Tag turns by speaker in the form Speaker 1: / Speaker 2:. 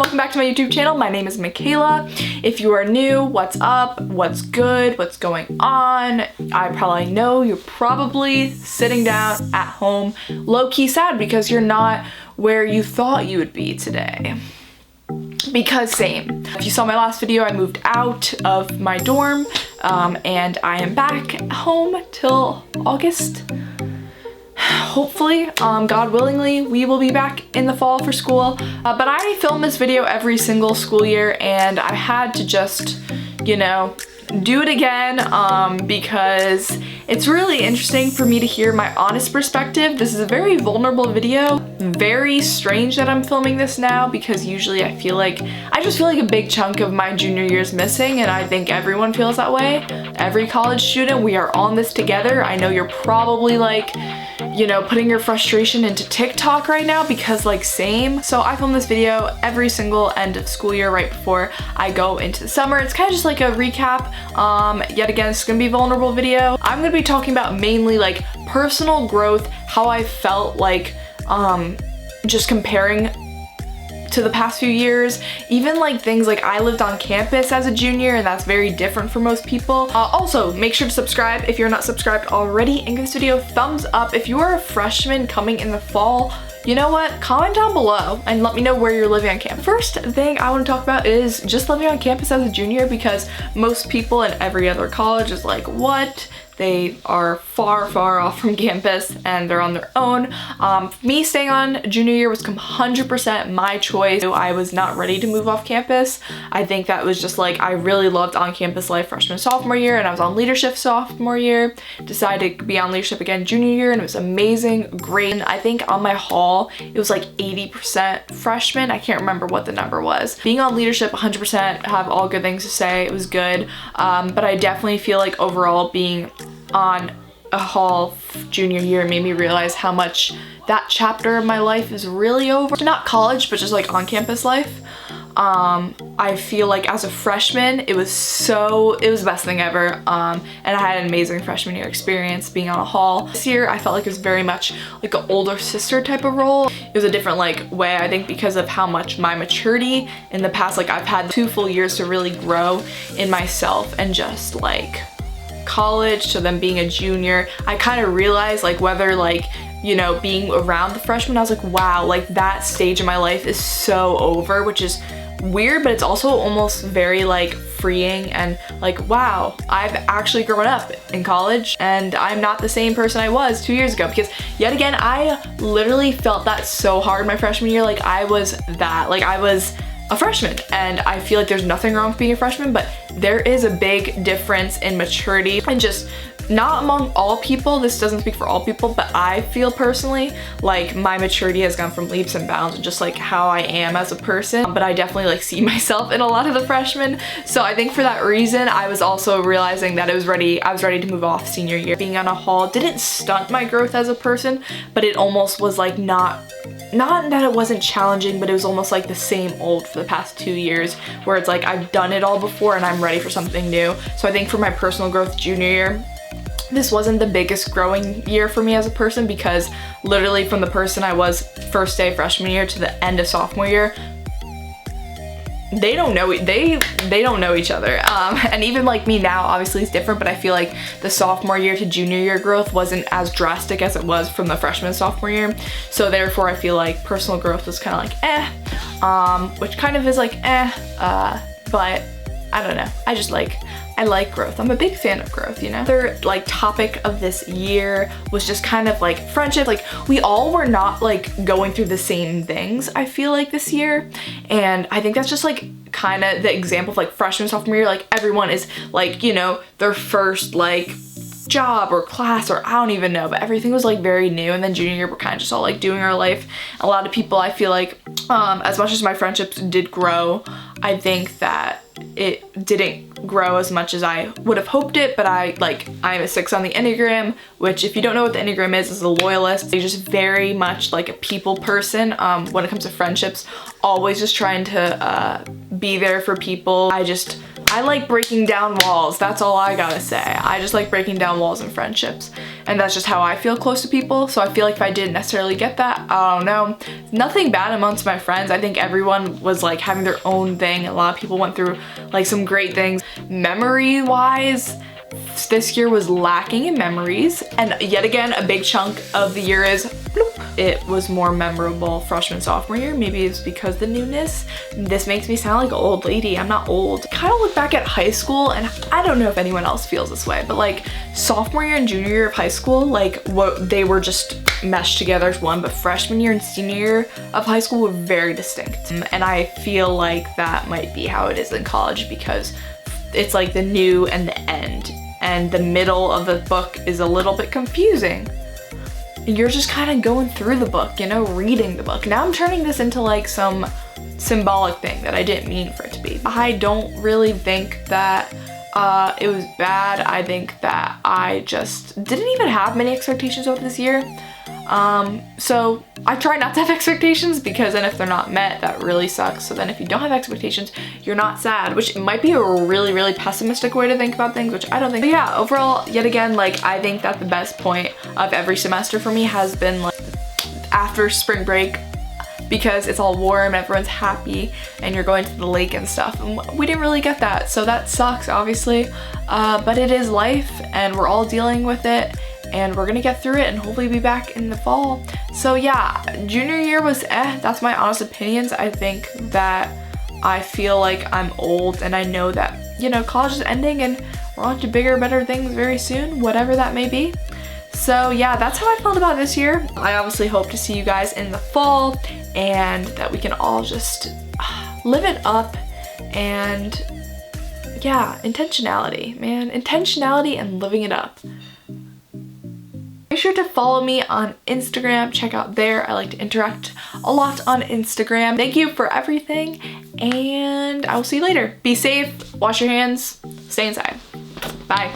Speaker 1: welcome back to my YouTube channel. My name is Mikayla. If you are new, what's up? What's good? What's going on? I probably know you're probably sitting down at home low-key sad because you're not where you thought you would be today. Because same. If you saw my last video, I moved out of my dorm and I am back home till August. Hopefully, God willingly, we will be back in the fall for school. But I film this video every single school year and I had to just, you know, do it again because it's really interesting for me to hear my honest perspective. This is a very vulnerable video. Very strange that I'm filming this now because usually I just feel like a big chunk of my junior year is missing, and I think everyone feels that way. Every college student, we are on this together. I know you're probably like, you know, putting your frustration into TikTok right now because like same. So I film this video every single end of school year right before I go into the summer. It's kind of just like a recap. Yet again, it's gonna be a vulnerable video. I'm gonna be talking about mainly like personal growth, how I felt like just comparing to the past few years, even like things like I lived on campus as a junior and that's very different for most people. Also, make sure to subscribe if you're not subscribed already and give this video a thumbs up. If you are a freshman coming in the fall, you know what? Comment down below and let me know where you're living on campus. First thing I want to talk about is just living on campus as a junior, because most people in every other college is like, what? They are far, far off from campus and they're on their own. Me staying on junior year was 100% my choice. I was not ready to move off campus. I think that was just like, I really loved on-campus life freshman, sophomore year, and I was on leadership sophomore year. Decided to be on leadership again junior year, and it was amazing, great. And I think on my hall, it was like 80% freshmen. I can't remember what the number was. Being on leadership 100%, have all good things to say. It was good. But I definitely feel like overall being on a hall junior year made me realize how much that chapter of my life is really over. Not college, but just like on campus life. I feel like as a freshman, it was the best thing ever. And I had an amazing freshman year experience being on a hall. This year, I felt like it was very much like an older sister type of role. It was a different like way, I think, because of how much my maturity in the past, like I've had 2 full years to really grow in myself and just like college to then being a junior, I kind of realized like whether like, you know, being around the freshmen, I was like, wow, like that stage of my life is so over, which is weird, but it's also almost very like freeing and like, wow, I've actually grown up in college and I'm not the same person I was 2 years ago, because yet again, I literally felt that so hard my freshman year. Like I was a freshman, and I feel like there's nothing wrong with being a freshman, but there is a big difference in maturity, and just not among all people. This doesn't speak for all people, but I feel personally like my maturity has gone from leaps and bounds and just like how I am as a person. But I definitely like see myself in a lot of the freshmen. So I think for that reason, I was also realizing that I was ready to move off senior year. Being on a hall didn't stunt my growth as a person, but it almost was like not that it wasn't challenging, but it was almost like the same old for the past 2 years, where it's like I've done it all before and I'm ready for something new. So I think for my personal growth junior year, this wasn't the biggest growing year for me as a person, because literally from the person I was first day freshman year to the end of sophomore year, they don't know each other. And even like me now, obviously it's different, but I feel like the sophomore year to junior year growth wasn't as drastic as it was from the freshman sophomore year. So therefore I feel like personal growth was kind of like which kind of is like but I don't know. I like growth. I'm a big fan of growth, you know? Another like topic of this year was just kind of like friendship. Like we all were not like going through the same things, I feel like, this year. And I think that's just like kind of the example of like freshman, sophomore year, like everyone is like, you know, their first like job or class, or I don't even know, but everything was like very new. And then junior year, we're kind of just all like doing our life. A lot of people, I feel like, as much as my friendships did grow, I think that it didn't grow as much as I would have hoped it. But I'm a 6 on the Enneagram, which if you don't know what the Enneagram is a loyalist. You're just very much like a people person when it comes to friendships, always just trying to be there for people. I just I like breaking down walls. That's all I gotta say. I just like breaking down walls in friendships. And that's just how I feel close to people. So I feel like if I didn't necessarily get that, I don't know. Nothing bad amongst my friends. I think everyone was like having their own thing. A lot of people went through like some great things. Memory wise, this year was lacking in memories. And yet again, a big chunk of the year is bloop. It was more memorable freshman, sophomore year. Maybe it's because the newness. This makes me sound like an old lady. I'm not old. Kind of look back at high school, and I don't know if anyone else feels this way, but like sophomore year and junior year of high school, like what they were just meshed together as one, but freshman year and senior year of high school were very distinct. And I feel like that might be how it is in college, because it's like the new and the end, and the middle of the book is a little bit confusing. You're just kind of going through the book, you know, reading the book. Now I'm turning this into like some symbolic thing that I didn't mean for it to be. I don't really think that it was bad. I think that I just didn't even have many expectations over this year. So I try not to have expectations, because then if they're not met, that really sucks. So then if you don't have expectations, you're not sad, which might be a really, really pessimistic way to think about things, which I don't think. But yeah, overall, yet again, like I think that the best point of every semester for me has been like after spring break, because it's all warm, everyone's happy, and you're going to the lake and stuff. And we didn't really get that, so that sucks, obviously. But it is life, and we're all dealing with it. And we're gonna get through it and hopefully be back in the fall. So yeah, junior year was that's my honest opinions. I think that I feel like I'm old, and I know that, you know, college is ending and we're on to bigger, better things very soon, whatever that may be. So yeah, that's how I felt about this year. I obviously hope to see you guys in the fall, and that we can all just live it up. And yeah, intentionality, man. Intentionality and living it up. Make sure to follow me on Instagram. Check out there. I like to interact a lot on Instagram. Thank you for everything, and I will see you later. Be safe, wash your hands, stay inside. Bye.